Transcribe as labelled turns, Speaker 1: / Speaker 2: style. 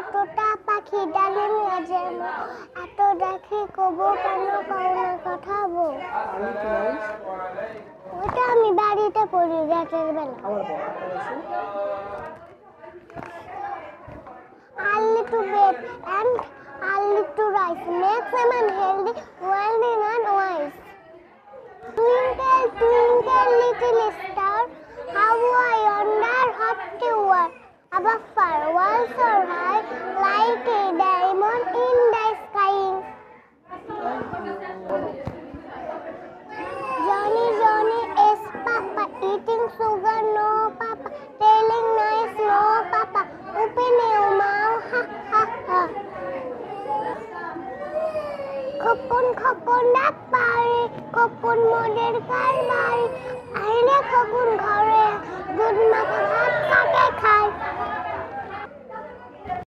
Speaker 1: এতটা পাখি ডালে মেজের এত দেখি কবু কেন কাউনা কথা বল। ওটা আমি বাড়িতে পড়ি রাতের বেলা। Early to bed and early to rise makes a man healthy, wealthy and wise. Twinkle, twinkle, little star, how I wonder what you are. Above far, walls so high, like a diamond in the sky. Johnny, Johnny is Papa, eating sugar, no Papa, telling nice, no Papa, open your mouth, ha ha ha. Khokon Khokon ডাক পারে, খোকন মোদের কার বাড়ি, আইলে খোকন ঘরে দুধ মাখা ভাত কাকে খায়।